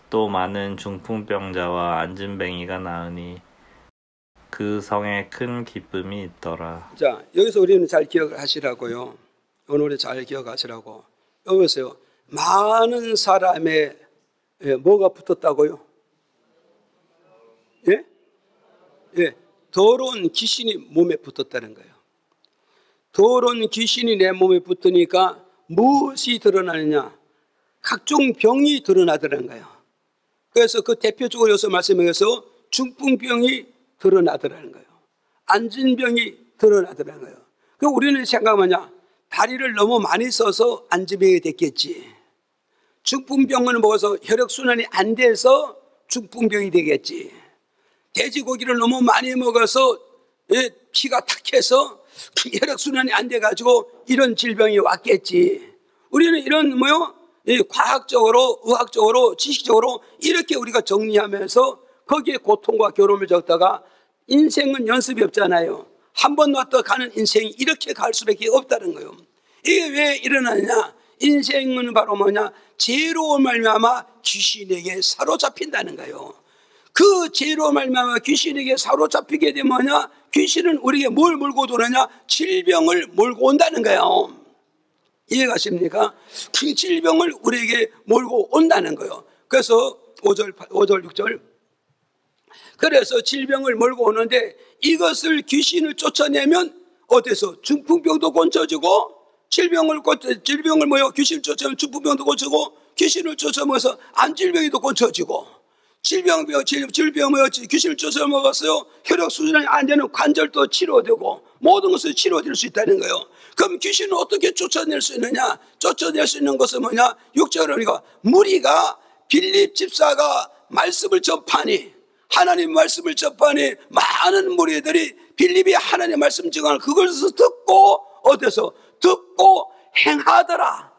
또 많은 중풍병자와 안진뱅이가 나으니 그 성에 큰 기쁨이 있더라. 자, 여기서 우리는 잘 기억을 하시라고요. 오늘 잘 기억하시라고. 여기 보세요. 많은 사람의 뭐가 붙었다고요? 예? 예, 더러운 귀신이 몸에 붙었다는 거예요. 더러운 귀신이 내 몸에 붙으니까 무엇이 드러나느냐? 각종 병이 드러나더라는 거예요. 그래서 그 대표적으로 여기서 말씀해서 중풍병이 드러나더라는 거예요. 안진병이 드러나더라는 거예요. 그 우리는 생각하냐? 다리를 너무 많이 써서 안진병이 됐겠지. 중풍병을 먹어서 혈액순환이 안 돼서 중풍병이 되겠지. 돼지고기를 너무 많이 먹어서 피가 탁해서 혈액순환이 안 돼가지고 이런 질병이 왔겠지. 우리는 이런 과학적으로, 의학적으로, 지식적으로 이렇게 우리가 정리하면서 거기에 고통과 괴로움을 적다가 인생은 연습이 없잖아요. 한 번 왔다 가는 인생이 이렇게 갈 수밖에 없다는 거예요. 이게 왜 일어나느냐? 인생은 바로 뭐냐? 죄로 말미암아 귀신에게 사로잡힌다는 거예요. 그 죄로 말미암아 귀신에게 사로잡히게 되면 뭐냐? 귀신은 우리에게 뭘 몰고 도느냐? 질병을 몰고 온다는 거예요. 이해가십니까? 그 질병을 우리에게 몰고 온다는 거예요. 그래서 5절, 6절. 그래서 질병을 몰고 오는데 이것을 귀신을 어때서? 중풍병도 고쳐지고 귀신을 쫓아내면 중풍병도 고쳐지고 귀신을 쫓아먹어서 안질병이도 고쳐지고 귀신을 쫓아먹었어요. 혈액순환이 안 되는 관절도 치료되고 모든 것을 치료될 수 있다는 거예요. 그럼 귀신을 어떻게 쫓아낼 수 있느냐? 쫓아낼 수 있는 것은 뭐냐? 6절이니까 무리가 빌립 집사가 말씀을 접하니, 하나님 말씀을 접하니 많은 무리들이 빌립이 하나님 말씀 증언을 그것을 듣고 어때서? 듣고 행하더라.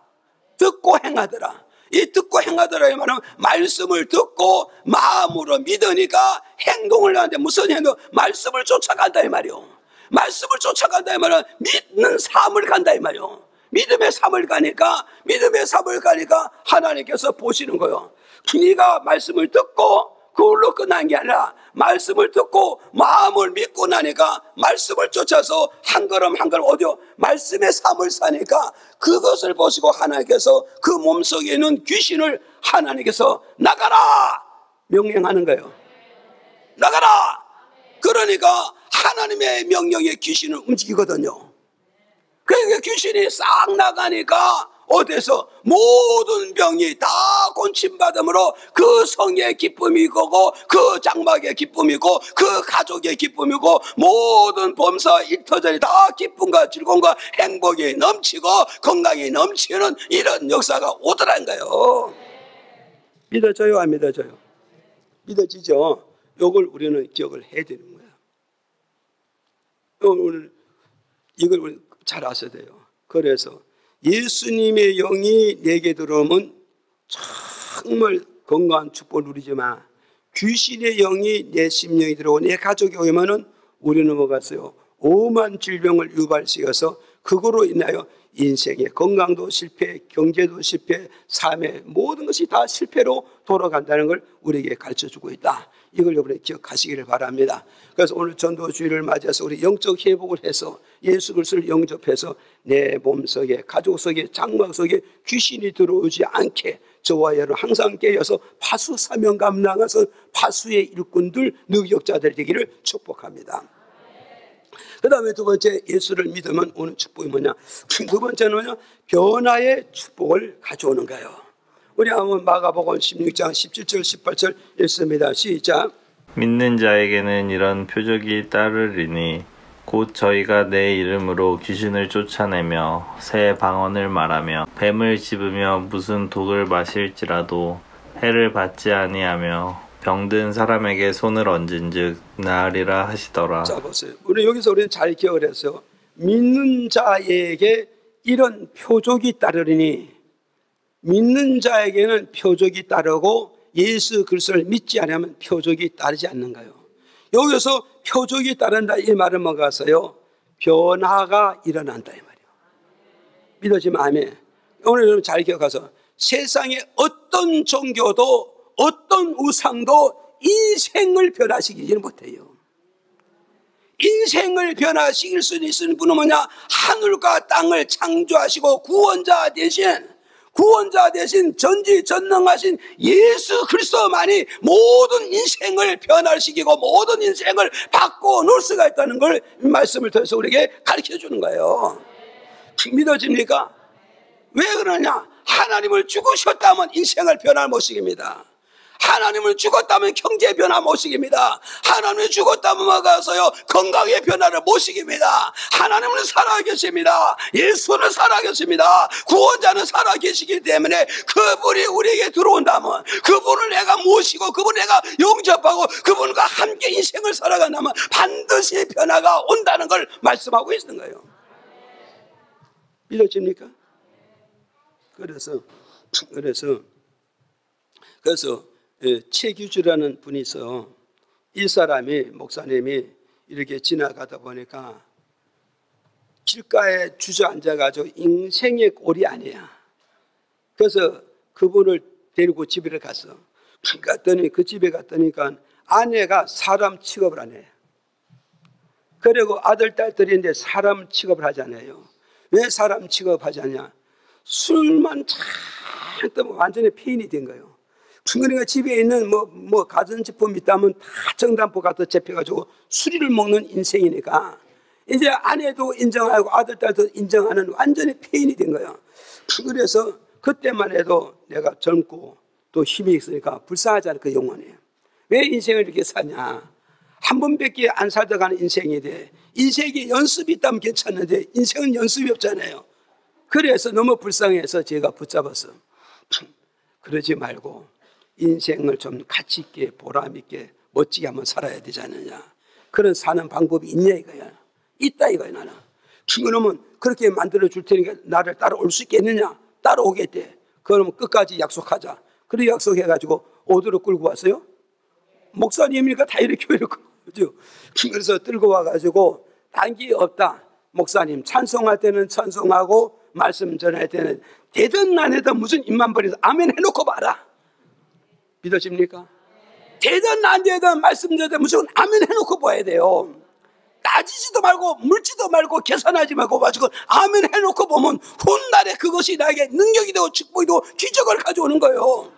듣고 행하더라. 이 듣고 행하더라의 말은 말씀을 듣고 마음으로 믿으니까 행동을 하는데 무슨 행동? 말씀을 쫓아간다 이 말이요. 말씀을 쫓아간다 이 말은 믿는 삶을 간다 이 말이요. 믿음의 삶을 가니까 하나님께서 보시는 거예요. 네가 말씀을 듣고 그걸로 끝난 게 아니라 말씀을 듣고 마음을 믿고 나니까 말씀을 쫓아서 한 걸음 한 걸음 어디요? 말씀의 삶을 사니까 그것을 보시고 하나님께서 그 몸속에 있는 귀신을 하나님께서 나가라 명령하는 거예요. 나가라. 그러니까 하나님의 명령에 귀신은 움직이거든요. 그러니까 귀신이 싹 나가니까 어디서 모든 병이 다 고침받음으로 그 성의 기쁨이고 그 장막의 기쁨이고 그 가족의 기쁨이고 모든 범사 일터전이 다 기쁨과 즐거움과 행복이 넘치고 건강이 넘치는 이런 역사가 오더라는 거예요. 믿어져요? 안 믿어져요? 믿어지죠? 이걸 우리는 기억을 해야 되는 거예요. 이걸 우리 잘 아셔야 돼요. 그래서 예수님의 영이 내게 들어오면 정말 건강한 축복을 누리지만 귀신의 영이 내 심령이 들어오고 내 가족에 오면은 우리는 뭐가 있어요? 오만 질병을 유발시켜서 그거로 인하여 인생의 건강도 실패, 경제도 실패, 삶의 모든 것이 다 실패로 돌아간다는 걸 우리에게 가르쳐주고 있다. 이걸 여러분이 기억하시기를 바랍니다. 그래서 오늘 전도주일을 맞이해서 우리 영적 회복을 해서 예수 그리스도를 영접해서 내 몸속에 가족 속에 장막 속에 귀신이 들어오지 않게 저와 여러분 항상 깨어서 파수 사명 감당해서 파수의 일꾼들 능력자들 되기를 축복합니다. 그 다음에 두 번째 예수를 믿으면 오는 축복이 뭐냐? 두 번째는 뭐냐? 변화의 축복을 가져오는 거예요. 우리 한번 마가복음 16장 17절 18절 읽습니다. 시작. 믿는 자에게는 이런 표적이 따르리니 곧 저희가 내 이름으로 귀신을 쫓아내며 새 방언을 말하며 뱀을 집으며 무슨 독을 마실지라도 해를 받지 아니하며 병든 사람에게 손을 얹은즉 나으리라 하시더라. 자 보세요. 우리는 잘 기억을 해서 믿는 자에게 이런 표적이 따르리니 믿는 자에게는 표적이 따르고 예수 그리스도를 믿지 않으면 표적이 따르지 않는가요? 여기서 표적이 따른다 이 말은 뭐가 있어요? 변화가 일어난다 이 말이에요. 믿어지면 아멘. 오늘 여러분 잘 기억하세요. 세상에 어떤 종교도 어떤 우상도 인생을 변화시키지는 못해요. 인생을 변화시킬 수 있는 분은 뭐냐? 하늘과 땅을 창조하시고 구원자 대신 전지전능하신 예수 그리스도만이 모든 인생을 변화시키고 모든 인생을 바꿔놓을 수가 있다는 걸 말씀을 통해서 우리에게 가르쳐 주는 거예요. 믿어집니까? 왜 그러냐? 하나님을 죽으셨다면 인생을 변화 못 시킵니다. 하나님을 죽었다면 경제 변화 못 시킵니다. 하나님을 죽었다면 막아서요 건강의 변화를 못 시킵니다. 하나님은 살아계십니다. 예수는 살아계십니다. 구원자는 살아계시기 때문에 그분이 우리에게 들어온다면 그분을 내가 모시고 그분을 내가 영접하고 그분과 함께 인생을 살아간다면 반드시 변화가 온다는 걸 말씀하고 있는 거예요. 믿어집니까? 그래서 최규주라는 분이 있어. 이 사람이 목사님이 이렇게 지나가다 보니까 길가에 주저앉아가지고 인생의 꼴이 아니야. 그래서 그분을 데리고 집에 갔어. 갔더니 그 집에 갔더니까 아내가 사람 취급을 안 해. 그리고 아들 딸들인데 사람 취급을 하지 않아요. 왜 사람 취급하지 않냐? 술만 잔뜩 완전히 폐인이 된 거예요. 그러니까 집에 있는 뭐 가전제품 있다면 다 정단포 갖다 잡혀가지고 술을 먹는 인생이니까 이제 아내도 인정하고 아들 딸도 인정하는 완전히 폐인이 된 거예요. 그래서 그때만 해도 내가 젊고 또 힘이 있으니까 불쌍하잖아. 그 영혼이 왜 인생을 이렇게 사냐? 한 번밖에 안 살다 가는 인생이 돼. 인생에 연습이 있다면 괜찮은데 인생은 연습이 없잖아요. 그래서 너무 불쌍해서 제가 붙잡았어. 그러지 말고 인생을 좀 가치 있게 보람 있게 멋지게 한번 살아야 되지 않느냐. 그런 사는 방법이 있냐 이거야. 있다 이거야 나는. 그러면 그렇게 만들어 줄 테니까 나를 따라올 수 있겠느냐. 따라오겠대. 그러면 끝까지 약속하자. 그렇게 약속해가지고 어디로 끌고 왔어요? 목사님이니까 다 이렇게 끌고 오죠. 그래서 끌고 와가지고 단기 없다. 목사님 찬송할 때는 찬송하고 말씀 전할 때는 되든 안 되든 무슨 입만 벌려서 아멘 해놓고 봐라. 믿어집니까? 되든 안 되든 말씀드려도 무조건 아멘 해놓고 봐야 돼요. 따지지도 말고 묻지도 말고 계산하지 말고 무조건 아멘 해놓고 보면 훗날에 그것이 나에게 능력이 되고 축복이 되고 기적을 가져오는 거예요.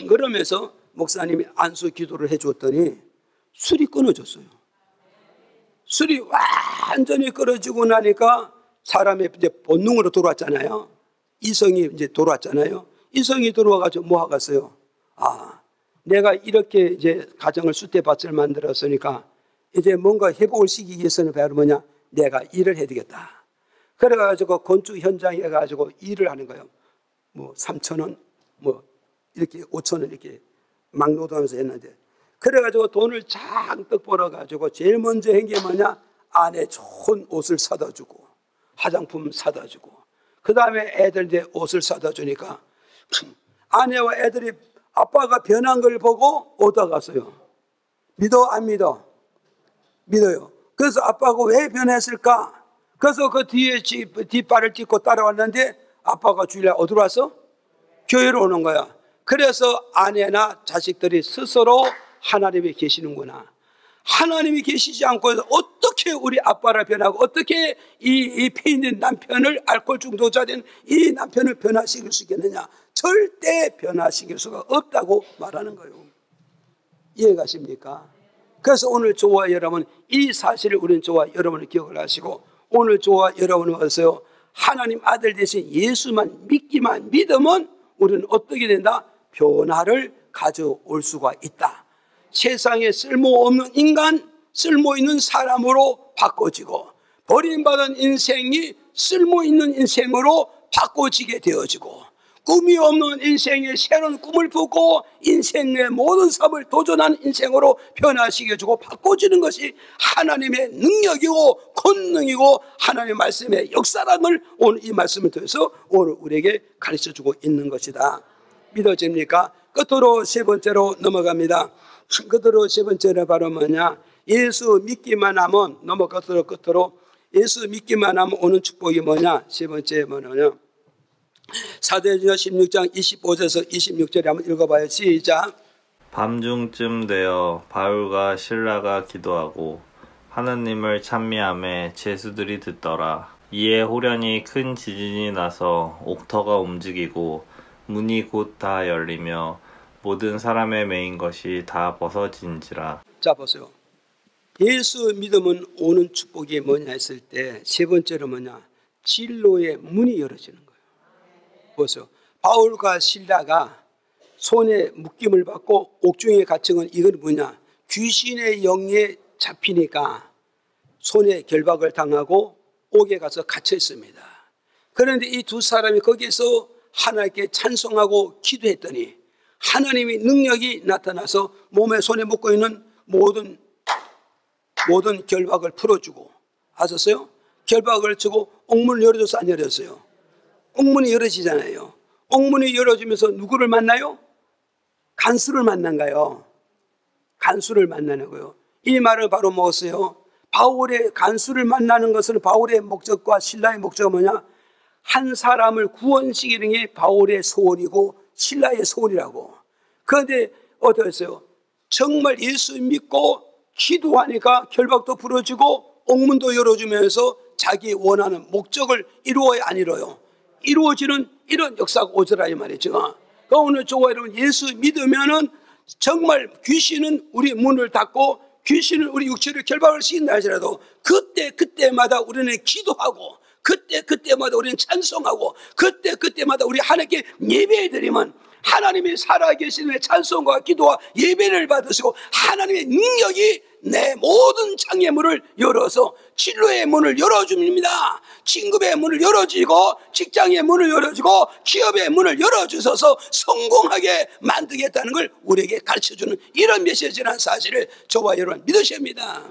그러면서 목사님이 안수 기도를 해줬더니 술이 끊어졌어요. 술이 완전히 끊어지고 나니까 사람의 이제 본능으로 돌아왔잖아요. 이성이 이제 돌아왔잖아요. 이성이 들어와가지고 뭐 하겠어요? 내가 이렇게 이제 가정을 수태밭을 만들었으니까 이제 뭔가 회복을 시키기 위해서는 바로 뭐냐? 내가 일을 해야 되겠다. 그래가지고 건축 현장에 가지고 일을 하는 거예요. 뭐 3,000원, 뭐 이렇게 5,000원 이렇게 막 노동하면서 했는데, 그래가지고 돈을 잔뜩 벌어가지고 제일 먼저 한 게 뭐냐? 아내 좋은 옷을 사다 주고 화장품 사다 주고 그 다음에 애들한테 옷을 사다 주니까 아내와 애들이 아빠가 변한 걸 보고 오다 갔어요. 믿어 안 믿어? 믿어요. 그래서 아빠가 왜 변했을까? 그래서 그 뒤에 뒷발을 찍고 따라왔는데 아빠가 주일날 어디로 왔어? 교회로 오는 거야. 그래서 아내나 자식들이 스스로 하나님이 계시는구나, 하나님이 계시지 않고 어떻게 우리 아빠를 변하고 어떻게 이 폐인된 남편을 알코올 중독자 된 이 남편을 변화시킬 수 있겠느냐? 절대 변화시킬 수가 없다고 말하는 거예요. 이해가십니까? 그래서 오늘 저와 여러분 이 사실을 우리는 저와 여러분을 기억을 하시고 오늘 저와 여러분은 어서요 하나님 아들 대신 예수만 믿기만 믿으면 우리는 어떻게 된다? 변화를 가져올 수가 있다. 세상에 쓸모없는 인간, 쓸모있는 사람으로 바꿔지고 버림받은 인생이 쓸모있는 인생으로 바꿔지게 되어지고 꿈이 없는 인생에 새로운 꿈을 품고 인생의 모든 삶을 도전하는 인생으로 변화시켜주고 바꿔지는 것이 하나님의 능력이고 권능이고 하나님의 말씀의 역사랑을 오늘 이 말씀을 통해서 오늘 우리에게 가르쳐주고 있는 것이다. 믿어집니까? 끝으로 세 번째로 넘어갑니다. 끝으로 세 번째는 바로 뭐냐? 예수 믿기만 하면 끝으로 예수 믿기만 하면 오는 축복이 뭐냐? 세 번째 뭐냐? 사도행전 16장 25절에서 26절에 한번 읽어봐요. 시작. 밤중쯤 되어 바울과 실라가 기도하고 하느님을 찬미하며 제수들이 듣더라. 이에 호련히 큰 지진이 나서 옥터가 움직이고 문이 곧 다 열리며 모든 사람의 매인 것이 다 벗어진지라. 자 보세요. 예수 믿으면 오는 축복이 뭐냐 했을 때 세 번째로 뭐냐? 진로의 문이 열어지는 거예요. 보세요. 바울과 실라가 손에 묶임을 받고 옥중에 갇힌 건 이건 뭐냐? 귀신의 영에 잡히니까 손에 결박을 당하고 옥에 가서 갇혀 있습니다. 그런데 이 두 사람이 거기에서 하나님께 찬송하고 기도했더니 하나님의 능력이 나타나서 몸에 손에 묶고 있는 모든 결박을 풀어주고 아셨어요? 결박을 주고 옥문을 열어줘서 안 열었어요? 옥문이 열어지잖아요. 옥문이 열어지면서 누구를 만나요? 간수를 만난가요? 간수를 만나는 거예요. 이 말은 바로 무엇이에요? 바울의 간수를 만나는 것은 바울의 목적과 신라의 목적은 뭐냐? 한 사람을 구원시키는 게 바울의 소원이고 신라의 소원이라고. 그런데 어떠했어요? 정말 예수 믿고 기도하니까 결박도 풀어지고 옥문도 열어주면서 자기 원하는 목적을 이루어야 안 이뤄요? 이루어지는 이런 역사가 오더라 이 말이죠. 그러니까 오늘 저와 여러분 예수 믿으면은 정말 귀신은 우리 문을 닫고 귀신은 우리 육체를 결박을 시킨다 할지라도 그때마다 우리는 기도하고 그때마다 우리는 찬송하고 그때마다 우리 하나님께 예배드리면 하나님이 살아계시는 찬송과 기도와 예배를 받으시고 하나님의 능력이 내 모든 장애물을 열어서 진로의 문을 열어줍니다. 진급의 문을 열어주고 직장의 문을 열어주고 기업의 문을 열어주셔서 성공하게 만들겠다는 걸 우리에게 가르쳐주는 이런 메시지라는 사실을 저와 여러분 믿으셔야 합니다.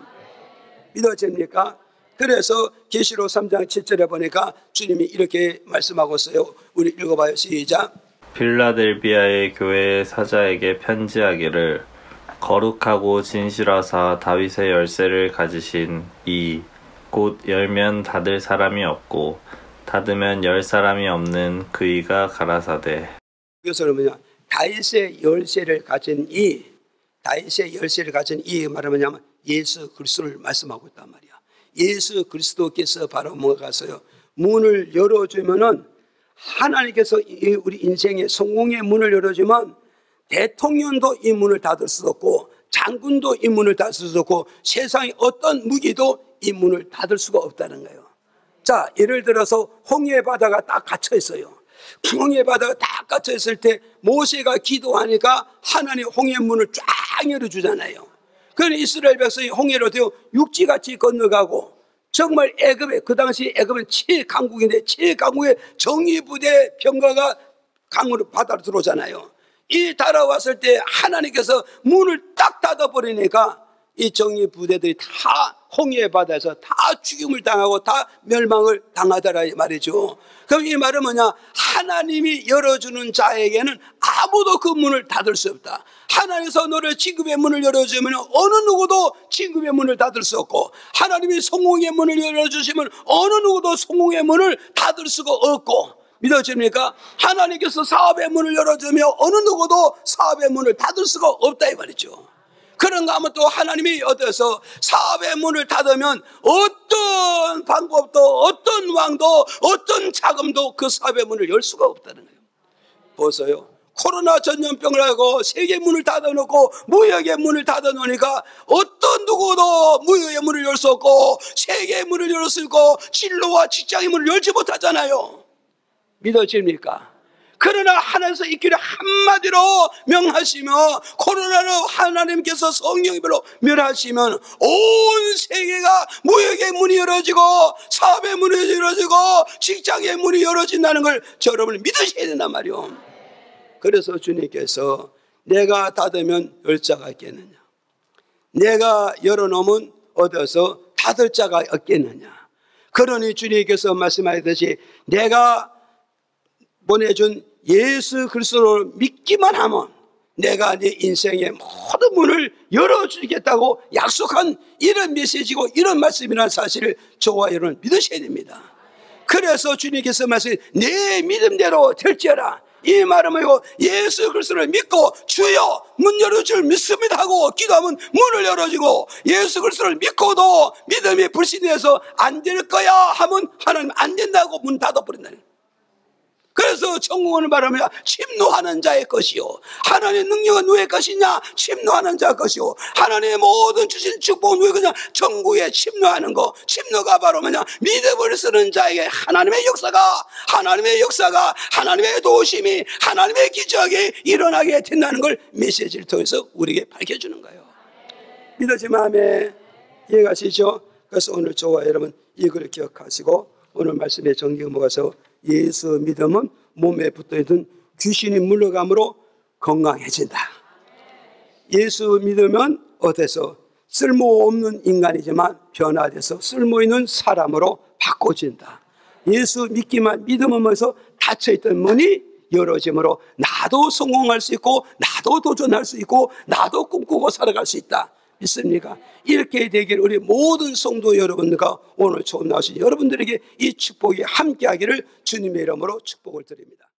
믿어집니까? 그래서 계시록 3장 7절에 보니까 주님이 이렇게 말씀하고 있어요. 우리 읽어봐요. 시작. 필라델비아의 교회 사자에게 편지하기를 거룩하고 진실하사 다윗의 열쇠를 가지신 이 곧 열면 닫을 사람이 없고 닫으면 열 사람이 없는 그이가 가라사대. 이것은 뭐냐? 다윗의 열쇠를 가진 다윗의 열쇠를 가진 이 말은 뭐냐면 예수 그리스도를 말씀하고 있단 말이야. 예수 그리스도께서 바로 뭐가서요, 문을 열어주면은, 하나님께서 우리 인생의 성공의 문을 열어주면 대통령도 이 문을 닫을 수 없고 장군도 이 문을 닫을 수 없고 세상의 어떤 무기도 이 문을 닫을 수가 없다는 거예요. 자, 예를 들어서 홍해 바다가 딱 갇혀 있어요. 홍해 바다가 딱 갇혀 있을 때 모세가 기도하니까 하나님 홍해 문을 쫙 열어주잖아요. 그러니 이스라엘 백성이 홍해로 되어 육지같이 건너가고, 정말 애굽에, 그 당시 애굽은 최강국인데 최강국의 정의부대 병거가 강으로 바다로 들어오잖아요. 이 달아왔을 때 하나님께서 문을 딱 닫아버리니까 이 정의부대들이 다 홍해 바다에서 다 죽임을 당하고 다 멸망을 당하더라 이 말이죠. 그럼 이 말은 뭐냐? 하나님이 열어주는 자에게는 아무도 그 문을 닫을 수 없다. 하나님께서 너를 진급의 문을 열어주면 어느 누구도 진급의 문을 닫을 수 없고, 하나님이 성공의 문을 열어주시면 어느 누구도 성공의 문을 닫을 수가 없고, 믿어집니까? 하나님께서 사업의 문을 열어주면 어느 누구도 사업의 문을 닫을 수가 없다 이 말이죠. 그런가 하면 또 하나님이 어디서 사업의 문을 닫으면 어떤 방법도, 어떤 왕도, 어떤 자금도 그 사업의 문을 열 수가 없다는 거예요. 보세요. 코로나 전염병을 하고 세계 문을 닫아놓고 무역의 문을 닫아놓으니까 어떤 누구도 무역의 문을 열 수 없고 세계의 문을 열 수 있고 진로와 직장의 문을 열지 못하잖아요. 믿어집니까? 그러나 하나님께서 이 길을 한마디로 명하시며 코로나로 하나님께서 성령으로 멸하시면 온 세계가 무역의 문이 열어지고 사업의 문이 열어지고 직장의 문이 열어진다는 걸 여러분이 믿으셔야 된단 말이요. 그래서 주님께서 내가 닫으면 열 자가 있겠느냐, 내가 열어놓으면 어디서 닫을 자가 없겠느냐. 그러니 주님께서 말씀하셨듯이 내가 보내준 예수 그리스도를 믿기만 하면 내가 네 인생의 모든 문을 열어주겠다고 약속한 이런 메시지고 이런 말씀이라는 사실을 저와 여러분 믿으셔야 됩니다. 그래서 주님께서 말씀, 내 믿음대로 될지어라. 이 말은 뭐고, 예수 그리스도를 믿고 주여 문 열어줄 믿습니다 하고 기도하면 문을 열어주고, 예수 그리스도를 믿고도 믿음이 불신해서 안 될 거야 하면 하나님 안 된다고 문 닫아버린다는 거예요. 그래서 천국을 말하면 침노하는 자의 것이요, 하나님의 능력은 누구의 것이냐? 침노하는 자의 것이요, 하나님의 모든 주신 축복은 누구의 것이냐? 천국에 침노하는 거. 침노가 바로 뭐냐? 믿음을 쓰는 자에게 하나님의 역사가 하나님의 도우심이, 하나님의 기적이 일어나게 된다는 걸 메시지를 통해서 우리에게 밝혀주는 거예요. 믿어지면 아멘. 이해가시죠? 그래서 오늘 저와 여러분 이걸 기억하시고 오늘 말씀의 정리가 뭐가서 예수 믿으면 몸에 붙어있던 귀신이 물러감으로 건강해진다. 예수 믿으면 어때서 쓸모없는 인간이지만 변화돼서 쓸모있는 사람으로 바꿔진다. 예수 믿으면서 닫혀있던 문이 열어짐으로 나도 성공할 수 있고 나도 도전할 수 있고 나도 꿈꾸고 살아갈 수 있다. 믿습니까? 이렇게 되길 우리 모든 성도 여러분들과 오늘 처음 나오신 여러분들에게 이 축복이 함께하기를 주님의 이름으로 축복을 드립니다.